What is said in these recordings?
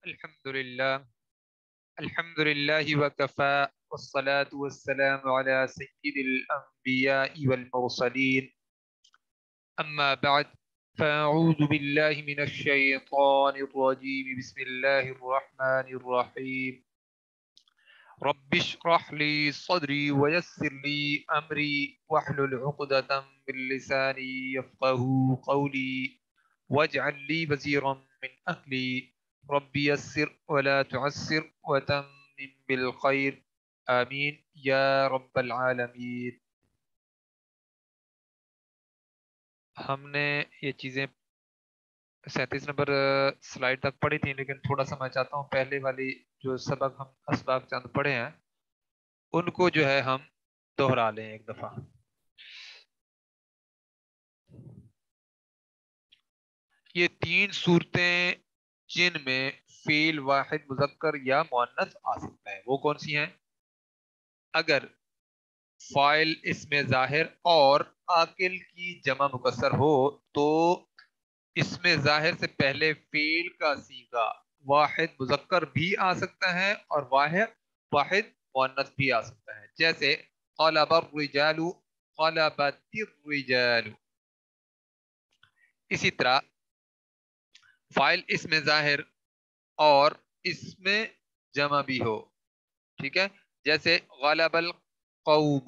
الحمد لله وكفى والصلاة والسلام على سيد الأنبياء والمرسلين أما بعد فأعوذ بالله من الشيطان الرجيم بسم الله الرحمن الرحيم رب اشرح لي صدري ويسر لي أمري واحلل عقدة من لساني يفقه قولي واجعل لي وزيرا من أهلي رب يسر ولا تعسر وتمم بالخير آمين یا رب العالمین۔ ہم نے یہ چیزیں 37 نمبر سلائیڈ تک پڑھی تھی، لیکن تھوڑا سا میں چاہتا ہوں پہلے والی جو سبق ہم اسباق چند پڑھے ہیں ان کو جو ہے ہم دوہرا لیں ایک دفعہ۔ یہ 3 صورتیں جن میں فعل واحد مذکر یا مؤنث آ سکتا ہے وہ کون سی ہیں؟ اگر فاعل اسم ظاہر اور عاقل کی جمع مکسر ہو تو اسم ظاہر سے پہلے فعل کا صیغہ واحد مذکر بھی آ سکتا ہے اور واحد مؤنث بھی آ سکتا ہے، جیسے قلب الرجال، قلبت الرجال۔ اسی طرح فاعل اسم ظاہر اور اسم جمع بھی ہو، ٹھیک ہے، جیسے غلب القوم،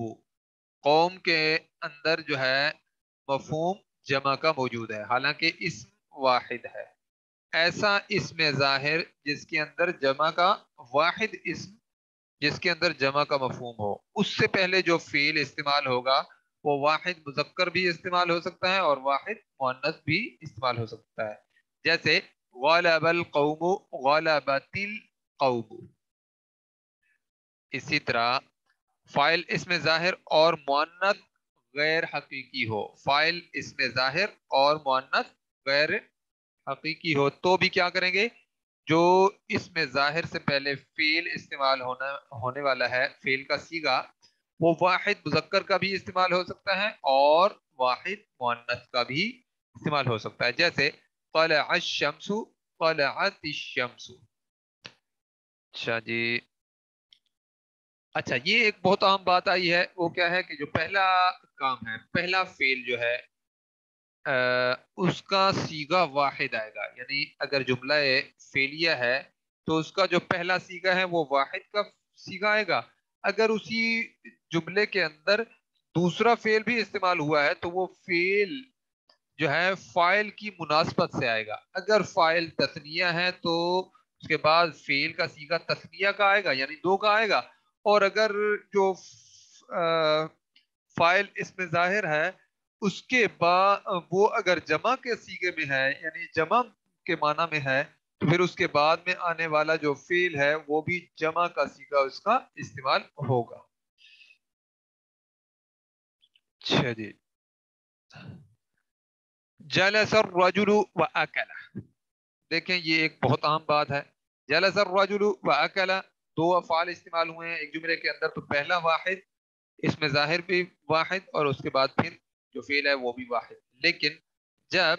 قوم کے اندر جو ہے مفہوم جمع کا موجود ہے حالانکہ اسم واحد ہے۔ ایسا اسم ظاہر جس کے اندر جمع کا واحد اسم، جس کے اندر جمع کا مفہوم ہو، اس سے پہلے جو فعل استعمال ہوگا وہ واحد مذکر بھی استعمال ہو سکتا ہے اور واحد مؤنث بھی استعمال ہو سکتا ہے، جیسے غلب القوم، غلبت القوم۔ اسی طرح فاعل اسم ظاہر اور مؤنث غیر حقیقی ہو، فاعل اسم ظاہر اور مؤنث غیر حقیقی ہو تو بھی کیا کریں گے؟ جو اسم ظاہر سے پہلے فعل استعمال ہونے والا ہے، فعل کا صیغہ، وہ واحد مذکر کا بھی استعمال ہو سکتا ہے اور واحد مؤنث کا بھی استعمال ہو سکتا ہے، جیسے طلع الشمس، طلعت الشمس۔ اچھا جی، اچھا یہ ایک بہت اہم بات آئی ہے، وہ کیا ہے کہ جو پہلا کام ہے، پہلا فعل جو ہے اس کا صیغہ واحد آئے گا، یعنی اگر جملہ فعلیہ ہے تو اس کا جو پہلا صیغہ ہے وہ واحد کا صیغہ آئے گا۔ اگر اسی جملے کے اندر دوسرا فعل بھی استعمال ہوا ہے تو وہ فعل جو ہے فاعل کی مناسبت سے آئے گا۔ اگر فاعل تثنیہ ہے تو اس کے بعد فعل کا صیغہ تثنیہ کا آئے گا، یعنی 2 کا آئے گا، اور اگر جو فاعل اسم ظاہر ہے اس کے بعد وہ اگر جمع کے صیغے میں ہے، یعنی جمع کے معنی میں ہے، تو پھر اس کے بعد میں آنے والا جو فعل ہے وہ بھی جمع کا صیغہ اس کا استعمال ہوگا۔ اچھا جی، جلس الرجل واکل، دیکھیں یہ ایک بہت اہم بات ہے۔ جلس الرجل واکل، 2 افعال استعمال ہوئے ہیں ایک جملے کے اندر، تو پہلا واحد، اسم ظاہر بھی واحد اور اس کے بعد پھر جو فعل ہے وہ بھی واحد، لیکن جب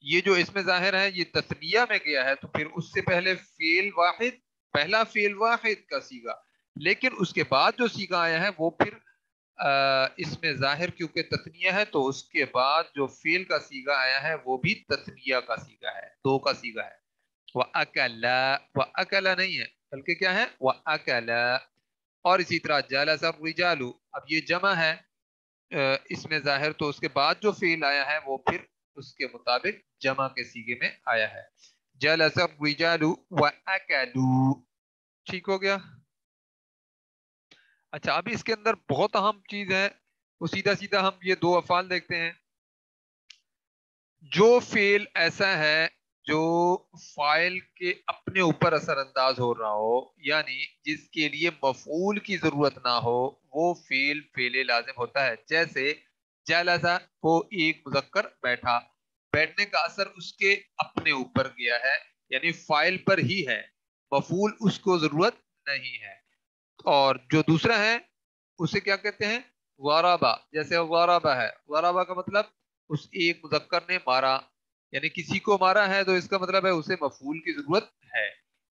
یہ جو اسم ظاہر ہے یہ تثنیہ میں گیا ہے تو پھر اس سے پہلے فعل واحد، پہلا فعل واحد کا صیغہ، لیکن اس کے بعد جو صیغہ آیا ہے وہ پھر اسم ظاہر کیونکہ تثنیہ ہے تو اس کے بعد جو فعل کا صیغہ آیا ہے وہ بھی تثنیہ کا صیغہ ہے، 2 کا صیغہ ہے۔ وَأَكَلَ، وَأَكَلَ نہیں ہے بلکہ کیا ہے؟ وَأَكَلَ۔ اور اسی طرح جلس الرجال، اب یہ جمع ہے اسم ظاہر تو اس کے بعد جو فعل آیا ہے وہ پھر اس کے مطابق جمع کے صیغے میں آیا ہے، جلس الرجال وَأَكَلُوا۔ ٹھیک ہو گیا؟ اچھا ابھی اس کے اندر بہت اہم چیز ہے، وہ سیدھا سیدھا ہم یہ 2 افعال دیکھتے ہیں۔ جو فعل ایسا ہے جو فاعل کے اپنے اوپر اثر انداز ہو رہا ہو، یعنی جس کے لیے مفعول کی ضرورت نہ ہو، وہ فعل لازم ہوتا ہے، جیسے جلسہ، وہ ایک مذکر بیٹھا، بیٹھنے کا اثر اس کے اپنے اوپر گیا ہے، یعنی فاعل پر ہی ہے، مفعول اس کو ضرورت نہیں ہے۔ اور جو دوسرا ہے اسے کیا کہتے ہیں؟ غرابہ، جیسے غرابہ ہے، غرابہ کا مطلب اس ایک مذکر نے مارا، یعنی کسی کو مارا ہے تو اس کا مطلب ہے اسے مفعول کی ضرورت ہے۔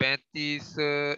35,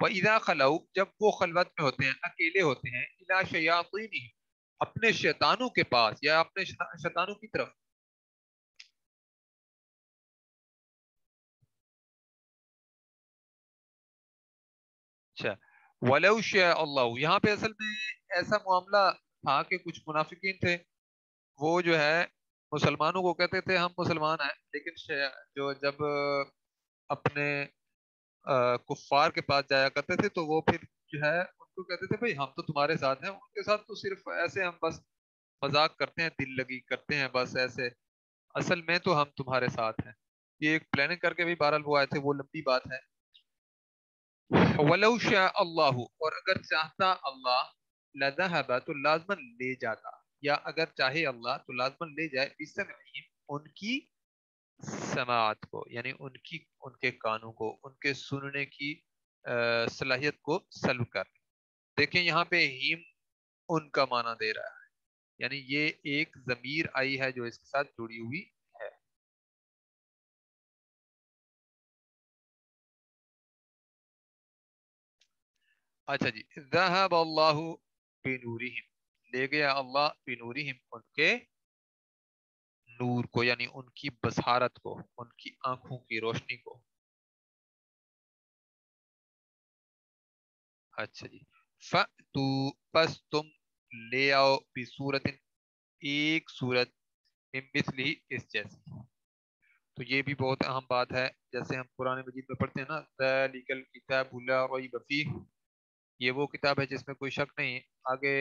وَإِذَا خَلَوْا جب وہ خلوت میں ہوتے ہیں، اکیلے ہوتے ہیں، إِلَىٰ شَيَاطِينِهِمْ اپنے شیطانوں کے پاس یا اپنے شیطانوں کی طرف. اچھا، وَلَوْ شَاءَ اللَّهُ یہاں پہ اصل میں ایسا معاملہ تھا کہ کچھ منافقین تھے، وہ جو ہے مسلمانوں کو کہتے تھے ہم مسلمان ہیں، لیکن جو جب اپنے کفار کے پاس جایا کرتے تھے تو وہ پھر جو ہے ان کو کہتے تھے بھائی ہم تو تمہارے ساتھ ہیں، ان کے ساتھ تو صرف ایسے ہم بس مذاق کرتے ہیں، دل لگی کرتے ہیں بس ایسے، اصل میں تو ہم تمہارے ساتھ ہیں. یہ ایک پلاننگ کر کے بھی بہرحال وہ آئے تھے، وہ لمبی بات ہے. وَلَوْ شَاءَ اللَّهُ اور اگر چاہتا اللہ لَذَهَبَ تو لازماً لے جاتا، یا اگر چاہے اللہ تو لازماً لے جائے بِسَمْعِهِمْ ان کی سماعت کو، یعنی ان کے کانوں کو، ان کے سننے کی صلاحیت کو سلب کر. دیکھیں یہاں پہ ہیم ان کا معنی دے رہا ہے، یعنی یہ ایک ضمیر آئی ہے جو اس کے ساتھ جڑی ہوئی ہے. اچھا جی، ذہب اللہ بنورہم لے گیا اللہ بنورہم ان کے نور کو، یعنی ان کی بصارت کو، ان کی آنکھوں کی روشنی کو. اچھا جی، فَأْتُو پس تم لے آؤ بصورت ایک صورت من مثلی اس جیسی. تو یہ بھی بہت اہم بات ہے، جیسے ہم قرآن مجید میں پڑھتے ہیں نا ذَلِكَ الْكِتَابُ لَا رَيْبَ فِيهِ، یہ وہ کتاب ہے جس میں کوئی شک نہیں. آگے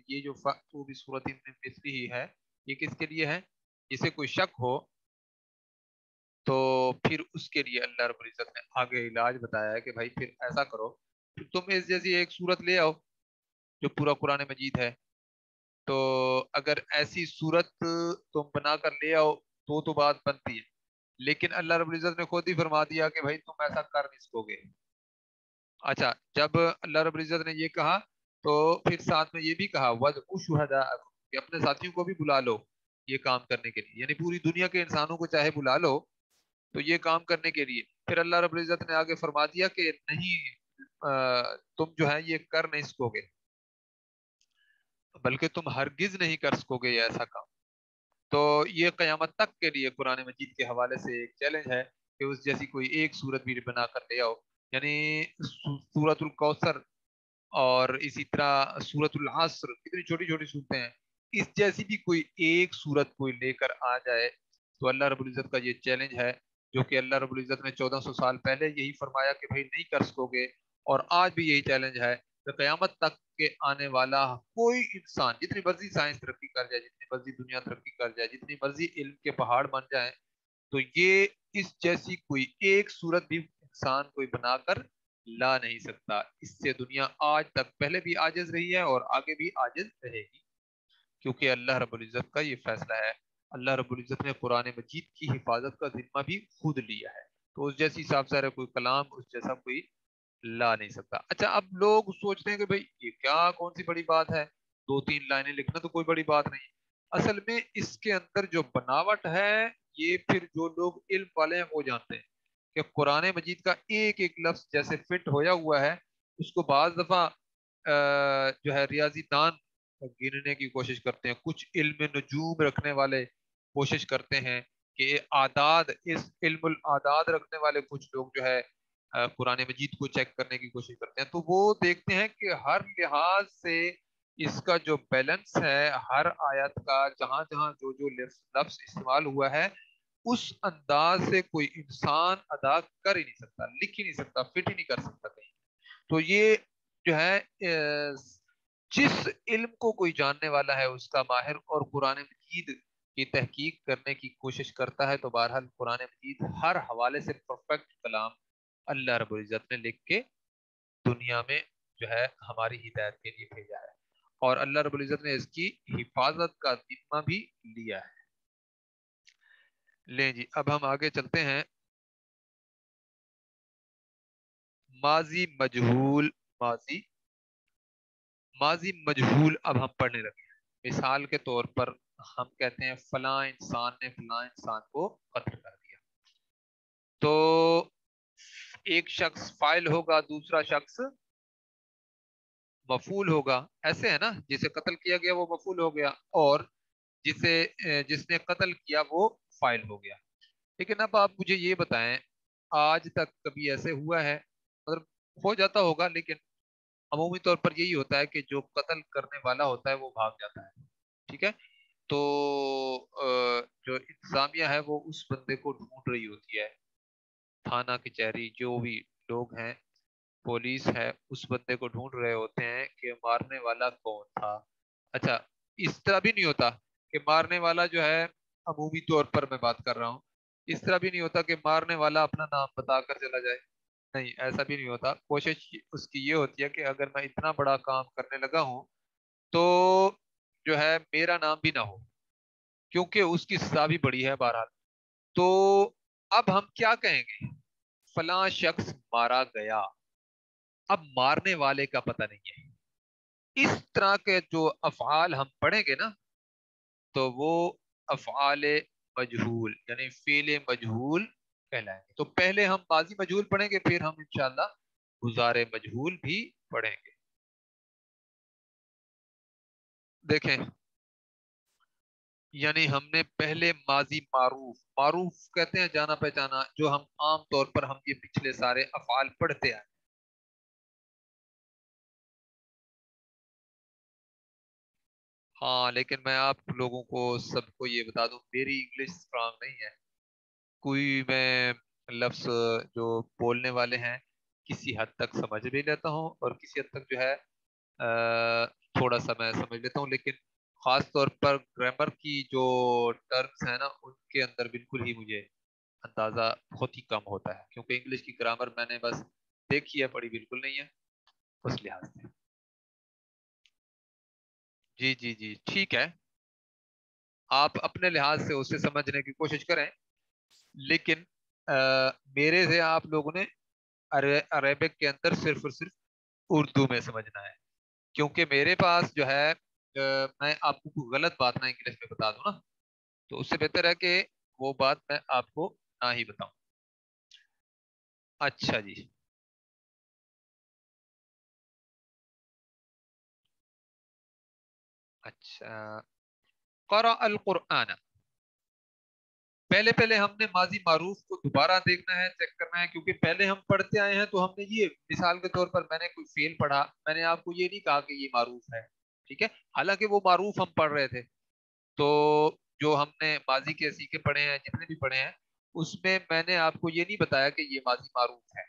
یہ جو فَأْتُوا بِصُورَةٍ مِّن مِّثْلِهِ ہے، یہ کس کے لیے ہے؟ جسے کوئی شک ہو تو پھر اس کے لیے اللہ رب العزت نے آگے علاج بتایا ہے کہ بھائی پھر ایسا کرو، پھر تم اس جیسی ایک صورت لے آؤ جو پورا قرآن مجید ہے. تو اگر ایسی صورت تم بنا کر لے آؤ تو بات بنتی ہے، لیکن اللہ رب العزت نے خود ہی فرما دیا کہ بھائی تم ایسا کر نہیں سکو گے. اچھا، جب اللہ رب العزت نے یہ کہا تو پھر ساتھ میں یہ بھی کہا وَادْعُوا شُهَدَاءَکُمْ کہ اپنے ساتھیوں کو بھی بلا لو یہ کام کرنے کے لیے، یعنی پوری دنیا کے انسانوں کو چاہے بلا لو تو یہ کام کرنے کے لیے. پھر اللہ رب العزت نے آگے فرما دیا کہ نہیں تم جو ہے یہ کر نہیں سکو گے، بلکہ تم ہرگز نہیں کر سکو گے یہ ایسا کام. تو یہ قیامت تک کے لیے قرآن مجید کے حوالے سے ایک چیلنج ہے کہ اس جیسی کوئی ایک صورت بھی بنا کر لے آؤ. یعنی سورۃ الکوثر اور اسی طرح سورۃ العصر، کتنی چھوٹی چھوٹی صورتیں ہیں، اس جیسی بھی کوئی ایک صورت کوئی لے کر آ جائے تو اللہ رب العزت کا یہ چیلنج ہے، جو کہ اللہ رب العزت نے 1400 سال پہلے یہی فرمایا کہ بھائی نہیں کر سکو گے، اور آج بھی یہی چیلنج ہے کہ قیامت تک کے آنے والا کوئی انسان جتنی مرضی سائنس ترقی کر جائے، جتنی مرضی دنیا ترقی کر جائے، جتنی مرضی علم کے پہاڑ بن جائیں، تو یہ اس جیسی کوئی ایک صورت بھی انسان کوئی بنا کر لا نہیں سکتا. اس سے دنیا آج تک پہلے بھی عاجز رہی ہے اور آگے بھی عاجز رہے گی، کیونکہ اللہ رب العزت کا یہ فیصلہ ہے. اللہ رب العزت نے قرآن مجید کی حفاظت کا ذمہ بھی خود لیا ہے، تو اس جیسی صاف ظاہر کوئی کلام اس جیسا کوئی لا نہیں سکتا. اچھا، اب لوگ سوچتے ہیں کہ بھئی یہ کیا کون سی بڑی بات ہے، 2-3 لائنیں لکھنا تو کوئی بڑی بات نہیں. اصل میں اس کے اندر جو بناوٹ ہے یہ پھر جو لوگ علم والے ہیں وہ جانتے ہیں کہ قرآن مجید کا ایک ایک لفظ جیسے فٹ ہویا ہوا ہے، اس کو بعض دفعہ جو ہے ریاضی دان گننے کی کوشش کرتے ہیں، کچھ علم نجوم رکھنے والے کوشش کرتے ہیں کہ اعداد، اس علم الاعداد رکھنے والے کچھ لوگ جو ہے قرآن مجید کو چیک کرنے کی کوشش کرتے ہیں، تو وہ دیکھتے ہیں کہ ہر لحاظ سے اس کا جو بیلنس ہے، ہر آیت کا جہاں جہاں جو جو لفظ استعمال ہوا ہے، اس انداز سے کوئی انسان ادا کر ہی نہیں سکتا، لکھ ہی نہیں سکتا، فٹ ہی نہیں کر سکتا کہیں. تو یہ جو ہے جس علم کو کوئی جاننے والا ہے اس کا ماہر اور قرآن مجید کی تحقیق کرنے کی کوشش کرتا ہے، تو بہرحال قرآن مجید ہر حوالے سے پرفیکٹ کلام اللہ رب العزت نے لکھ کے دنیا میں جو ہے ہماری ہدایت کے لیے بھیجا ہے، اور اللہ رب العزت نے اس کی حفاظت کا ذمہ بھی لیا ہے. لیں جی، اب ہم آگے چلتے ہیں. ماضی مجہول، ماضی ماضی مجہول اب ہم پڑھنے لگے ہیں. مثال کے طور پر ہم کہتے ہیں فلاں انسان نے فلاں انسان کو قتل کر دیا. تو ایک شخص فاعل ہوگا دوسرا شخص مفعول ہوگا، ایسے ہے نا، جسے قتل کیا گیا وہ مفعول ہو گیا، اور جس نے قتل کیا وہ فاعل ہو گیا۔ لیکن اب آپ مجھے یہ بتائیں، آج تک کبھی ایسے ہوا ہے؟ مطلب ہو جاتا ہوگا، لیکن عمومی طور پر یہی ہوتا ہے کہ جو قتل کرنے والا ہوتا ہے وہ بھاگ جاتا ہے، ٹھیک ہے؟ تو جو انتظامیہ ہے وہ اس بندے کو ڈھونڈ رہی ہوتی ہے، تھانہ کچہری جو بھی لوگ ہیں، پولیس ہے، اس بندے کو ڈھونڈ رہے ہوتے ہیں کہ مارنے والا کون تھا۔ اچھا، اس طرح بھی نہیں ہوتا کہ مارنے والا جو ہے، عمومی طور پر میں بات کر رہا ہوں، اس طرح بھی نہیں ہوتا کہ مارنے والا اپنا نام بتا کر چلا جائے، نہیں ایسا بھی نہیں ہوتا۔ کوشش اس کی یہ ہوتی ہے کہ اگر میں اتنا بڑا کام کرنے لگا ہوں تو جو ہے میرا نام بھی نہ ہو، کیونکہ اس کی سزا بھی بڑی ہے بہرحال۔ تو اب ہم کیا کہیں گے؟ فلاں شخص مارا گیا، اب مارنے والے کا پتہ نہیں ہے۔ اس طرح کے جو افعال ہم پڑھیں گے نا، تو وہ افعال مجہول یعنی فعل مجہول کہلائیں گے۔ تو پہلے ہم ماضی مجہول پڑھیں گے، پھر ہم انشاءاللہ گزار مجہول بھی پڑھیں گے۔ دیکھیں، یعنی ہم نے پہلے ماضی معروف، معروف کہتے ہیں جانا پہچانا، جو ہم عام طور پر ہم یہ پچھلے سارے افعال پڑھتے ہیں۔ ہاں لیکن میں آپ لوگوں کو سب کو یہ بتا دوں، میری انگلش اسٹرانگ نہیں ہے، کوئی میں لفظ جو بولنے والے ہیں کسی حد تک سمجھ بھی لیتا ہوں، اور کسی حد تک جو ہے تھوڑا سا میں سمجھ لیتا ہوں، لیکن خاص طور پر گرامر کی جو ٹرمز ہیں نا، ان کے اندر بالکل ہی مجھے اندازہ بہت ہی کم ہوتا ہے، کیونکہ انگلش کی گرامر میں نے بس دیکھی ہے، پڑھی بالکل نہیں ہے، اس لحاظ سے۔ جی جی جی ٹھیک ہے، آپ اپنے لحاظ سے اسے سمجھنے کی کوشش کریں، لیکن میرے سے آپ لوگوں نے عربک کے اندر صرف اور صرف اردو میں سمجھنا ہے، کیونکہ میرے پاس جو ہے میں آپ کو کوئی غلط بات نہ انگلش میں بتا دوں نا، تو اس سے بہتر ہے کہ وہ بات میں آپ کو نہ ہی بتاؤں۔ اچھا جی، اچھا، قرأ القرآن، پہلے پہلے ہم نے ماضی معروف کو دوبارہ دیکھنا ہے، چیک کرنا ہے، کیونکہ پہلے ہم پڑھتے آئے ہیں تو ہم نے یہ مثال کے طور پر میں نے کوئی فعل پڑھا، میں نے آپ کو یہ نہیں کہا کہ یہ معروف ہے، ٹھیک ہے؟ حالانکہ وہ معروف ہم پڑھ رہے تھے، تو جو ہم نے ماضی کے سیکھے پڑھے ہیں جتنے بھی پڑھے ہیں، اس میں میں نے آپ کو یہ نہیں بتایا کہ یہ ماضی معروف ہے،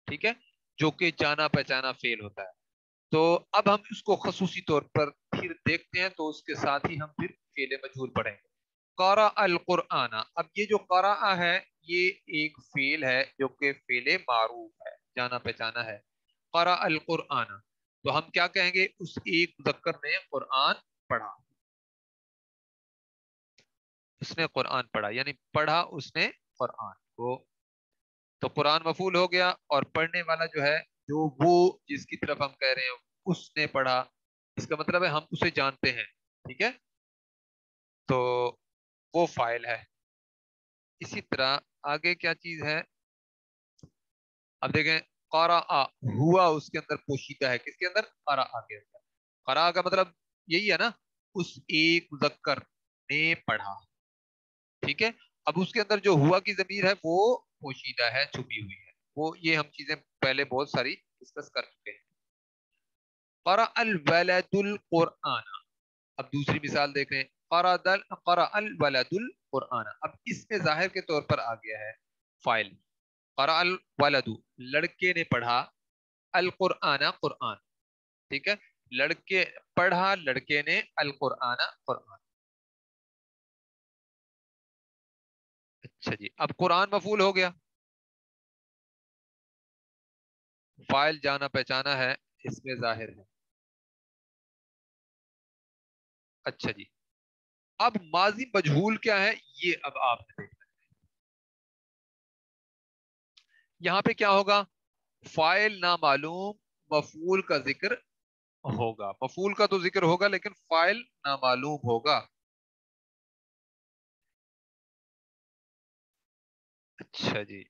ٹھیک ہے، جو کہ جانا پہچانا فعل ہوتا ہے۔ تو اب ہم اس کو خصوصی طور پر پھر دیکھتے ہیں، تو اس کے ساتھ ہی ہم پھر فعل مجہول پڑھیں گے۔ قرأ القرآن، اب یہ جو قرأ ہے یہ ایک فعل ہے جو کہ فعل معروف ہے، جانا پہچانا ہے۔ قرأ القرآن، تو ہم کیا کہیں گے؟ اس ایک مذکر نے قرآن پڑھا، اس نے قرآن پڑھا، یعنی پڑھا اس نے قرآن کو، تو قرآن مفعول ہو گیا، اور پڑھنے والا جو ہے، جو وہ جس کی طرف ہم کہہ رہے ہیں اس نے پڑھا، اس کا مطلب ہے ہم اسے جانتے ہیں، ٹھیک ہے، تو وہ فاعل ہے۔ اسی طرح آگے کیا چیز ہے؟ اب دیکھیں، قرأ ہوا اس کے اندر پوشیدہ ہے، کس کے اندر؟ قرأ کے اندر۔ قرأ کا مطلب یہی ہے نا، اس ایک مذکر نے پڑھا، ٹھیک ہے؟ اب اس کے اندر جو ہوا کی ضمیر ہے وہ پوشیدہ ہے، چھپی ہوئی ہے، وہ یہ ہم چیزیں پہلے بہت ساری ڈسکس کر چکے ہیں۔ قرأ الولد القرآن، اب دوسری مثال دیکھ رہے ہیں، قرأ الولد القرآن، اب اس میں ظاہر کے طور پر آ گیا ہے فائل، قرأ الولد لڑکے نے پڑھا، القرآن قرآن، ٹھیک ہے، لڑکے پڑھا لڑکے نے القرآن قرآن۔ اچھا جی، اب قرآن مفعول ہو گیا، فائل جانا پہچانا ہے، اس میں ظاہر ہے۔ اچھا جی، اب ماضی مجہول کیا ہے یہ اب آپ نے دیکھنا ہے۔ یہاں پہ کیا ہوگا؟ فائل نامعلوم، مفعول کا ذکر ہوگا، مفعول کا تو ذکر ہوگا لیکن فائل نامعلوم ہوگا۔ اچھا جی،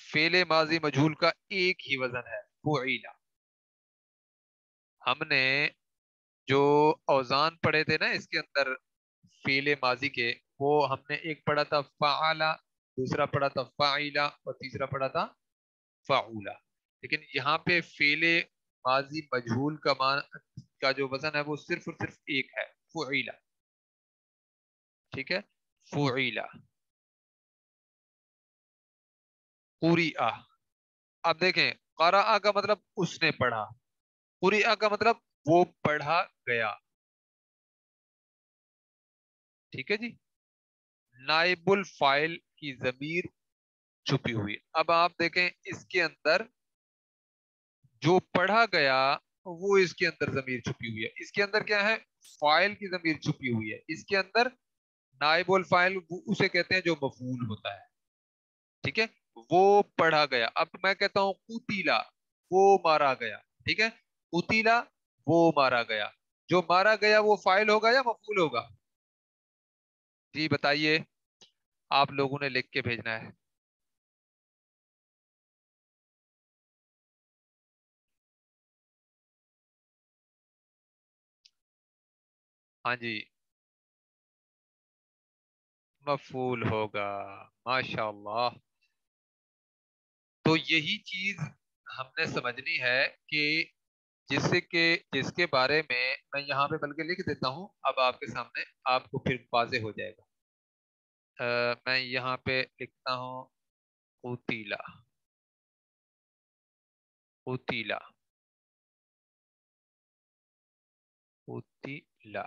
فعل ماضی مجہول کا ایک ہی وزن ہے، فعیلا۔ ہم نے جو اوزان پڑھے تھے نا اس کے اندر فعل ماضی کے، وہ ہم نے ایک پڑھا تھا فعلا، دوسرا پڑھا تھا فعیلا، اور تیسرا پڑھا تھا فعولا۔ لیکن یہاں پہ فعل ماضی مجہول کا جو وزن ہے وہ صرف اور صرف ایک ہے، فعیلا۔ ٹھیک ہے، فعیلا، قری'a۔ اب دیکھیں، قرأ کا مطلب اس نے پڑھا، قری'a کا مطلب وہ پڑھا گیا۔ ٹھیک ہے جی، نائب الفاعل کی ضمیر چھپی ہوئی۔ اب آپ دیکھیں اس کے اندر جو پڑھا گیا وہ اس کے اندر ضمیر چھپی ہوئی ہے، اس کے اندر کیا ہے، فاعل کی ضمیر چھپی ہوئی ہے، اس کے اندر نائب الفاعل اسے کہتے ہیں جو مفعول ہوتا ہے۔ ٹھیک ہے، وہ پڑھا گیا۔ اب میں کہتا ہوں قتیلا، وہ مارا گیا۔ ٹھیک ہے، قتیلا، وہ مارا گیا۔ جو مارا گیا وہ فاعل ہوگا یا مفعول ہوگا؟ جی بتائیے، آپ لوگوں نے لکھ کے بھیجنا ہے۔ ہاں جی، مفعول ہوگا، ماشاء اللہ۔ تو یہی چیز ہم نے سمجھنی ہے کہ جس کے بارے میں یہاں پہ بلکہ لکھ دیتا ہوں، اب آپ کے سامنے آپ کو پھر واضح ہو جائے گا۔ میں یہاں پہ لکھتا ہوں قتیلا، قتیلا، قتیلا،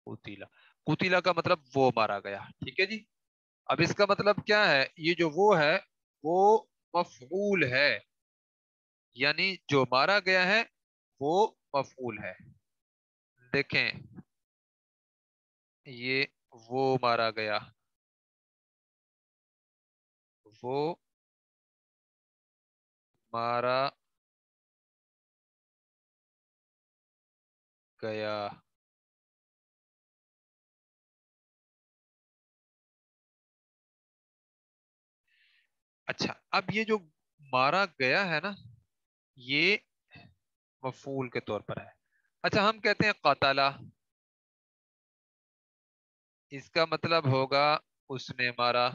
قتیلا۔ قتیلا کا مطلب وہ مارا گیا۔ ٹھیک ہے جی، اب اس کا مطلب کیا ہے، یہ جو وہ ہے وہ مفعول ہے، یعنی جو مارا گیا ہے وہ مفعول ہے۔ دیکھیں، یہ وہ مارا گیا، وہ مارا گیا۔ اچھا، اب یہ جو مارا گیا ہے نا، یہ مفعول کے طور پر ہے۔ اچھا، ہم کہتے ہیں قتلا، اس کا مطلب ہوگا اس نے مارا۔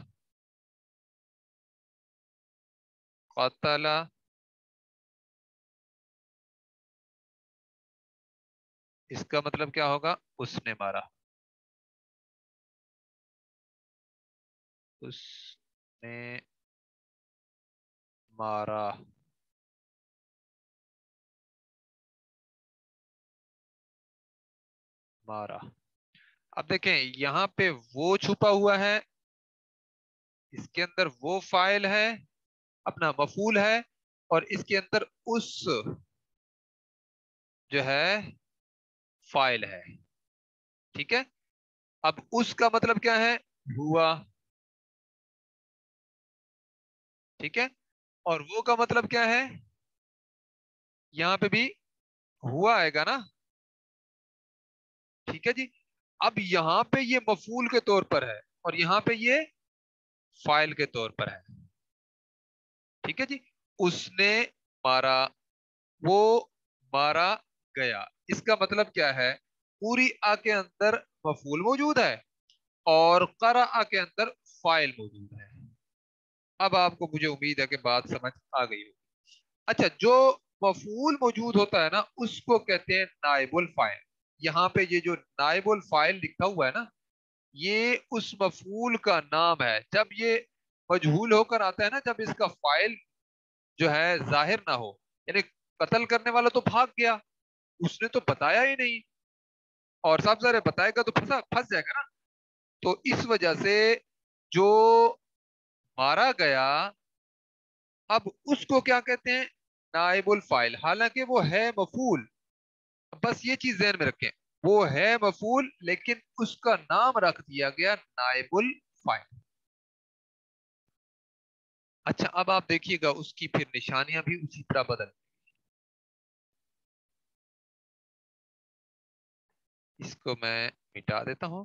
قتلا، اس کا مطلب کیا ہوگا، اس نے مارا، اس نے مارا۔ مارا، اب دیکھیں یہاں پہ وہ چھپا ہوا ہے، اس کے اندر وہ فاعل ہے، اپنا مفعول ہے، اور اس کے اندر اس جو ہے فاعل ہے۔ ٹھیک ہے، اب اس کا مطلب کیا ہے، ہوا۔ ٹھیک ہے، اور وہ کا مطلب کیا ہے، یہاں پہ بھی ہوا آئے گا نا۔ ٹھیک ہے جی، اب یہاں پہ یہ مفعول کے طور پر ہے اور یہاں پہ یہ فاعل کے طور پر ہے۔ ٹھیک ہے جی، اس نے مارا، وہ مارا گیا، اس کا مطلب کیا ہے، پوری آ کے اندر مفعول موجود ہے اور قرأ کے اندر فاعل موجود ہے۔ اب آپ کو مجھے امید ہے کہ بات سمجھ آ گئی ہوگی۔ اچھا، جو مفعول موجود ہوتا ہے نا اس کو کہتے ہیں نائب الفاعل۔ یہاں پہ یہ جو نائب الفاعل لکھا ہوا ہے نا، یہ اس مفعول کا نام ہے۔ جب یہ مجہول ہو کر آتا ہے نا، جب اس کا فاعل جو ہے ظاہر نہ ہو، یعنی قتل کرنے والا تو بھاگ گیا، اس نے تو بتایا ہی نہیں، اور صاحب ذرا بتائے گا تو پھنس جائے گا نا، تو اس وجہ سے جو مارا گیا، اب اس کو کیا کہتے ہیں، نائب الفاعل، حالانکہ وہ ہے مفعول۔ بس یہ چیز ذہن میں رکھیں، وہ ہے مفعول لیکن اس کا نام رکھ دیا گیا نائب الفاعل۔ اچھا، اب آپ دیکھیے گا اس کی پھر نشانیاں بھی اسی طرح بدل۔ اس کو میں مٹا دیتا ہوں۔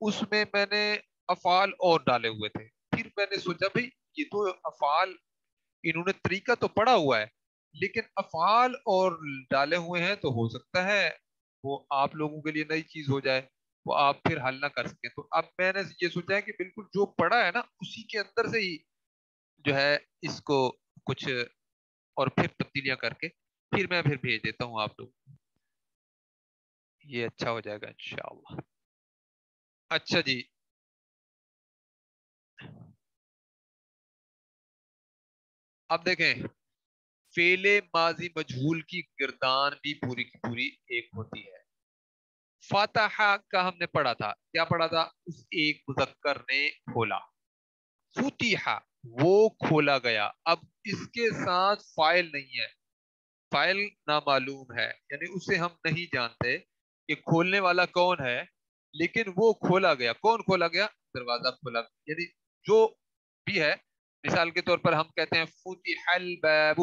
اس میں میں نے افعال اور ڈالے ہوئے تھے. پھر میں نے سوچا بھائی یہ تو افعال انہوں نے طریقہ تو پڑھا ہوا ہے، لیکن افعال اور ڈالے ہوئے ہیں تو ہو سکتا ہے وہ آپ لوگوں کے لیے نئی چیز ہو جائے، وہ آپ پھر حل نہ کر سکیں. تو اب میں نے یہ سوچا ہے کہ بالکل جو پڑھا ہے نا اسی کے اندر سے ہی جو ہے اس کو کچھ اور پھر تبدیلیاں کر کے پھر بھیج دیتا ہوں آپ لوگ. یہ اچھا ہو جائے گا انشاءاللہ. اچھا جی، اب دیکھیں فعل ماضی مجہول کی گردان بھی پوری کی پوری ایک ہوتی ہے. فاتحہ کا ہم نے پڑھا تھا، کیا پڑھا تھا؟ اس ایک مذکر نے کھولا. فتحہ وہ کھولا گیا. اب اس کے ساتھ فائل نہیں ہے، فائل نامعلوم ہے، یعنی اسے ہم نہیں جانتے کہ کھولنے والا کون ہے، لیکن وہ کھولا گیا. کون کھولا گیا؟ دروازہ کھولا گیا. یعنی جو بھی ہے، مثال کے طور پر ہم کہتے ہیں فتح الباب،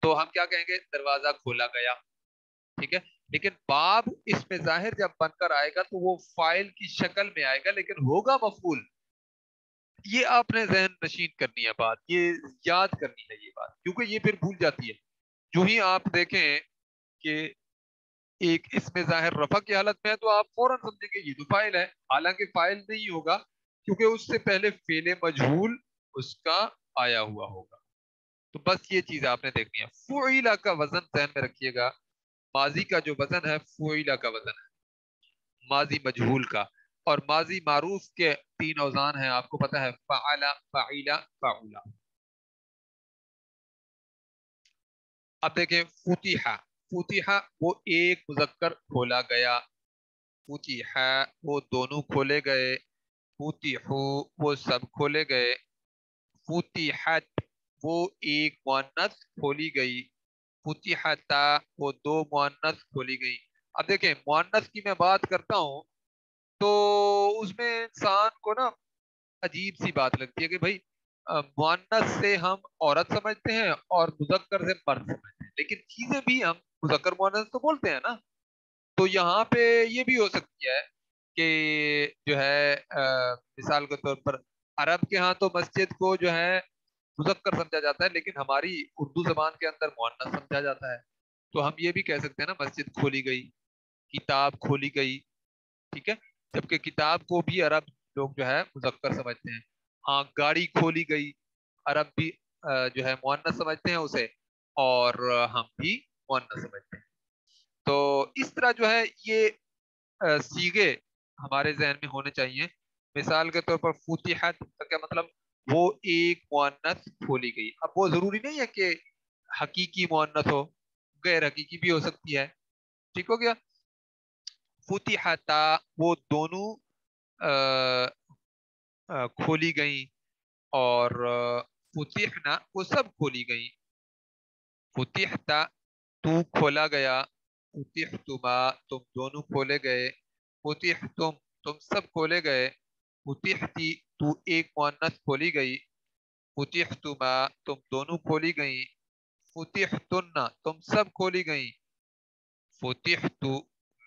تو ہم کیا کہیں گے؟ دروازہ کھولا گیا. ٹھیک ہے، لیکن باب اس میں ظاہر جب بن کر آئے گا تو وہ فائل کی شکل میں آئے گا لیکن ہوگا مفعول. یہ آپ نے ذہن نشین کرنی ہے بات، یہ یاد کرنی ہے یہ بات، کیونکہ یہ پھر بھول جاتی ہے. جو ہی آپ دیکھیں کہ ایک اس میں ظاہر رفع کی حالت میں ہے تو آپ فوراً سمجھیں گے یہ تو فائل ہے، حالانکہ فائل نہیں ہوگا کیونکہ اس سے پہلے فعل مجہول اس کا آیا ہوا ہوگا. تو بس یہ چیز آپ نے دیکھنی ہے. فعیلہ کا وزن ذہن میں رکھیے گا، ماضی کا جو وزن ہے فعیلہ کا وزن ہے ماضی مجہول کا. اور ماضی معروف کے تین اوزان ہیں، آپ کو پتا ہے، فعل، فعیلہ، فعولا. اب دیکھیں فتحہ، فتحہ وہ ایک مذکر کھولا گیا. فتحہ وہ دونوں کھولے گئے. فتحو وہ سب کھولے گئے. فتحت وہ ایک مؤنث کھولی گئی. فتحتا وہ دو مؤنث کھولی گئی. اب دیکھیں مؤنث کی میں بات کرتا ہوں تو اس میں انسان کو نا عجیب سی بات لگتی ہے کہ بھائی مؤنث سے ہم عورت سمجھتے ہیں اور مذکر سے مرد سمجھتے ہیں، لیکن چیزیں بھی ہم مذکر مؤنث تو بولتے ہیں نا. تو یہاں پہ یہ بھی ہو سکتی ہے کہ جو ہے مثال کے طور پر عرب کے ہاں تو مسجد کو جو ہے مذکر سمجھا جاتا ہے، لیکن ہماری اردو زبان کے اندر مؤنث سمجھا جاتا ہے. تو ہم یہ بھی کہہ سکتے ہیں نا مسجد کھولی گئی، کتاب کھولی گئی. ٹھیک ہے، جبکہ کتاب کو بھی عرب لوگ جو ہے مذکر سمجھتے ہیں. ہاں گاڑی کھولی گئی، عرب بھی جو ہے مؤنث سمجھتے ہیں اسے، اور ہم بھی مؤنث سمجھتے ہیں. تو اس طرح جو ہے یہ صیغے ہمارے ذہن میں ہونے چاہیے. مثال کے طور پر فتحت کا کیا مطلب؟ وہ ایک مؤنث کھولی گئی. اب وہ ضروری نہیں ہے کہ حقیقی مؤنث ہو، غیر حقیقی بھی ہو سکتی ہے. ٹھیک ہو گیا. فتحتا وہ دونوں کھولی گئی. اور فتحنا وہ سب کھولی گئی. فتحتا تو کھولا گیا. فتحتما تم دونوں کھولے گئے. فتحتم تم سب کھولے گئے. فتحتی تو ایک مؤنث کھولی گئی. فتحتما تم دونوں کھولی گئی. فتحتن تم سب کھولی گئی. فتحتو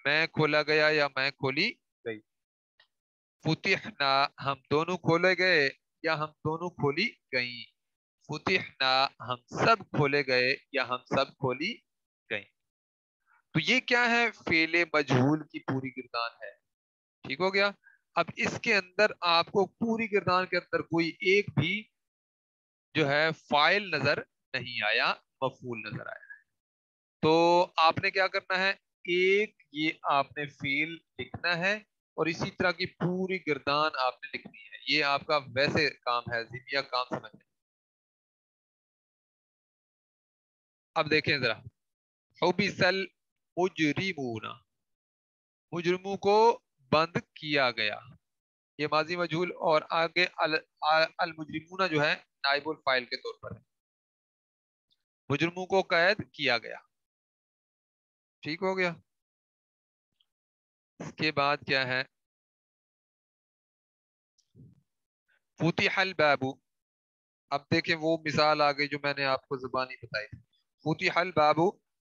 میں کھولا گیا یا میں کھولی گئی. فتحنا ہم دونوں کھولے گئے یا ہم دونوں کھولی گئیں. فتحنا ہم سب کھولے گئے یا ہم سب کھولی گئیں. تو یہ کیا ہے؟ فعل مجہول کی پوری گردان ہے. ٹھیک ہو گیا. اب اس کے اندر آپ کو پوری گردان کے اندر کوئی ایک بھی جو ہے فائل نظر نہیں آیا، مفعول نظر آیا. تو آپ نے کیا کرنا ہے؟ ایک یہ آپ نے فعل لکھنا ہے اور اسی طرح کی پوری گردان آپ نے لکھنی ہے. یہ آپ کا ویسے کام ہے، ذمہ کام سمجھیں. اب دیکھیں ذرا، حبسل مجرمون، مجرموں کو بند کیا گیا. یہ ماضی مجہول اور آگے المجرمون جو ہے نائب الفاعل کے طور پر ہے. مجرموں کو قید کیا گیا. ٹھیک ہو گیا. اس کے بعد کیا ہے؟ فتح الباب. اب دیکھیں وہ مثال آ گئی جو میں نے آپ کو زبانی بتائی تھی. فتح الباب